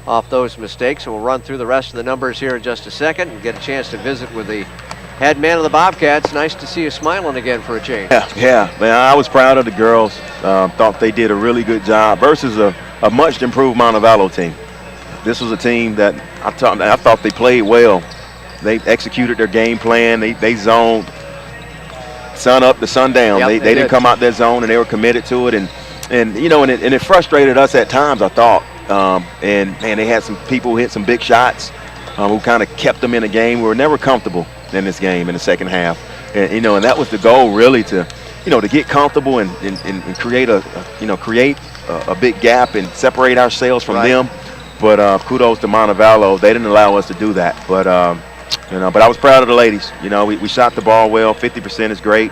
off those mistakes. And we'll run through the rest of the numbers here in just a second and get a chance to visit with the head man of the Bobcats. Nice to see you smiling again for a change. Yeah, man, I was proud of the girls. Thought they did a really good job versus a much improved Montevallo team. This was a team that I thought they played well. They executed their game plan. They zoned sun up to sundown. Yep, they didn't come out their zone, and they were committed to it. And you know, and it frustrated us at times, I thought. And man, they had some people hit some big shots who kind of kept them in the game. We were never comfortable in this game in the second half. And you know, and that was the goal really, to get comfortable and create a big gap and separate ourselves from them. But kudos to Montevallo. They didn't allow us to do that. But but I was proud of the ladies. You know, we shot the ball well. 50% is great.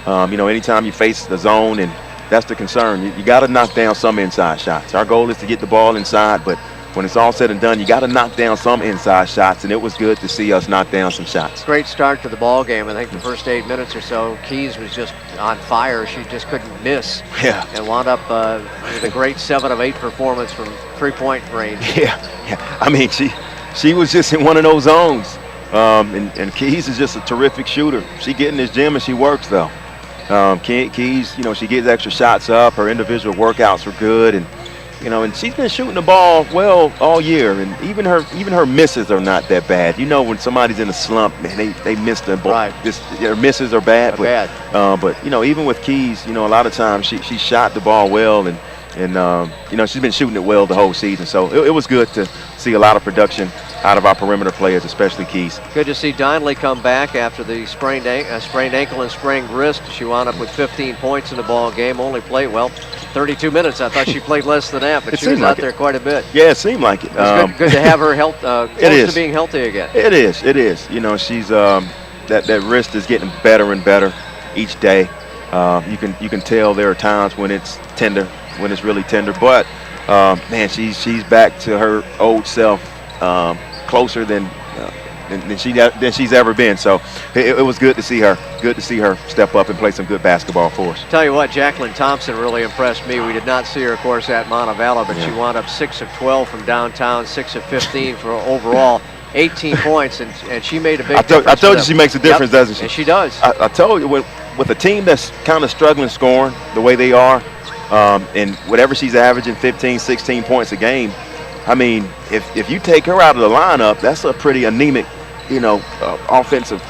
Anytime you face the zone, and that's the concern. You got to knock down some inside shots. Our goal is to get the ball inside, but when it's all said and done, you got to knock down some inside shots, and it was good to see us knock down some shots. Great start to the ball game. I think the first 8 minutes or so, Keys was just on fire. She just couldn't miss. Yeah. And wound up with a great 7 of 8 performance from three-point range. Yeah. I mean, she was just in one of those zones. And Keys is just a terrific shooter. She get in this gym and she works though. Keys, she gets extra shots up. Her individual workouts were good, and she's been shooting the ball well all year. And even her misses are not that bad. When somebody's in a slump, man, they miss the ball. Right. Their misses are bad. But even with Keys, a lot of times she shot the ball well, and she's been shooting it well the whole season. So it was good to see a lot of production out of our perimeter players, especially Keys. Good to see Donnelly come back after the sprained ankle and sprained wrist. She wound up with 15 points in the ball game. Only played 32 minutes. I thought she played less than that, but she was out there quite a bit. Yeah, it seemed like it. It's good to have her close to being healthy again. It is. She's that wrist is getting better and better each day. You can tell there are times when it's tender, when it's really tender. But man, she's back to her old self, closer than she's ever been. So it was good to see her. Good to see her step up and play some good basketball for us. Tell you what, Jacqueline Thompson really impressed me. We did not see her, of course, at Montevallo, but she wound up 6 of 12 from downtown, 6 of 15 for overall. 18 points, and she made a big difference. I told you she makes a difference, doesn't she? And she does. I told you, with a team that's kind of struggling scoring the way they are, and whatever she's averaging, 15, 16 points a game, I mean, if you take her out of the lineup, that's a pretty anemic, offensive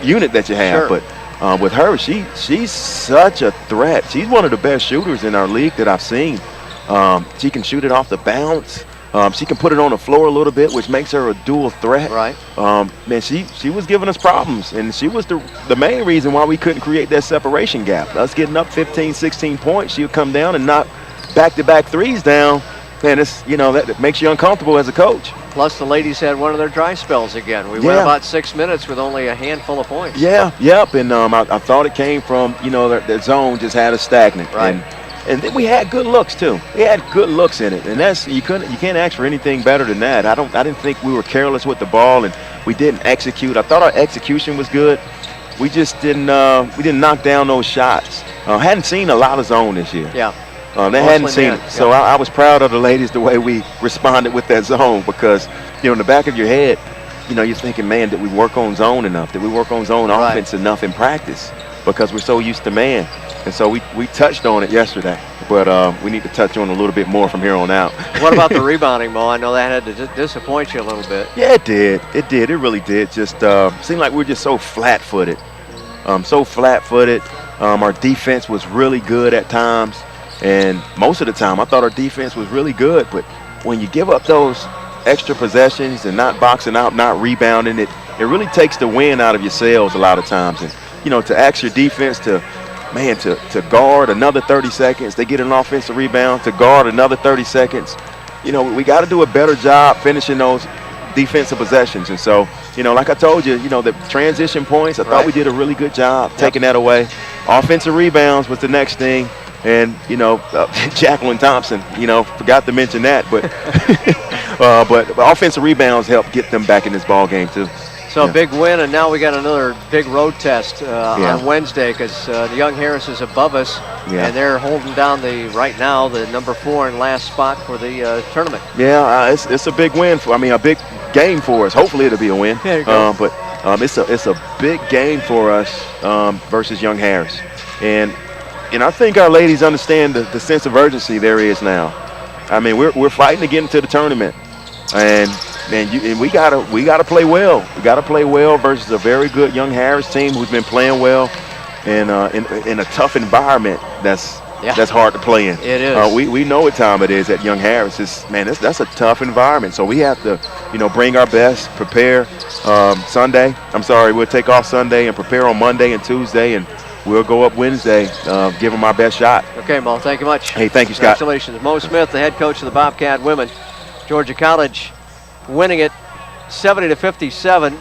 unit that you have. Sure. But with her, she's such a threat. She's one of the best shooters in our league that I've seen. She can shoot it off the bounce. She can put it on the floor a little bit, which makes her a dual threat. Right. Man, she was giving us problems, and she was the main reason why we couldn't create that separation gap. Us getting up 15, 16 points, she would come down and knock back-to-back threes down. Man, that makes you uncomfortable as a coach. Plus, the ladies had one of their dry spells again. We went about 6 minutes with only a handful of points. And I thought it came from, that zone just had us stagnant. Right. And then we had good looks too. We had good looks in it, and that's you can't ask for anything better than that. I didn't think we were careless with the ball, and we didn't execute. I thought our execution was good. We just didn't knock down those shots. Hadn't seen a lot of zone this year. Yeah. They hadn't seen it. So I was proud of the ladies the way we responded with that zone, because in the back of your head, you're thinking, man, did we work on zone enough? Did we work on zone offense enough in practice? Because we're so used to man. And so we touched on it yesterday, but we need to touch on it a little bit more from here on out. What about the rebounding, Mo? I know that had to disappoint you a little bit. Yeah, it did. It really did. Just seemed like we were just so flat-footed. Our defense was really good at times, and most of the time I thought our defense was really good. But when you give up those extra possessions and not boxing out, not rebounding, it really takes the wind out of your sails a lot of times. And to ask your defense to guard another 30 seconds, they get an offensive rebound, to guard another 30 seconds. We got to do a better job finishing those defensive possessions. And so, like I told you, the transition points, I thought we did a really good job taking that away. Offensive rebounds was the next thing. And, Jacqueline Thompson, forgot to mention that. But, but offensive rebounds helped get them back in this ball game, too. So a big win, and now we got another big road test on Wednesday because the Young Harris is above us, and they're holding down right now the number 4 and last spot for the tournament. Yeah, it's a big win a big game for us. Hopefully it'll be a win. There you go. But it's a big game for us versus Young Harris, and I think our ladies understand the sense of urgency there is now. I mean, we're fighting to get into the tournament, and we gotta play well. We gotta play well versus a very good Young Harris team who's been playing well, and in a tough environment that's hard to play in. It is. We know what time it is at Young Harris. That's a tough environment. So we have to bring our best, prepare Sunday. I'm sorry, we'll take off Sunday and prepare on Monday and Tuesday, and we'll go up Wednesday, give them our best shot. Okay, Mo, thank you much. Hey, thank you, Scott. Congratulations. Mo Smith, the head coach of the Bobcat women. Georgia College winning it 70-57.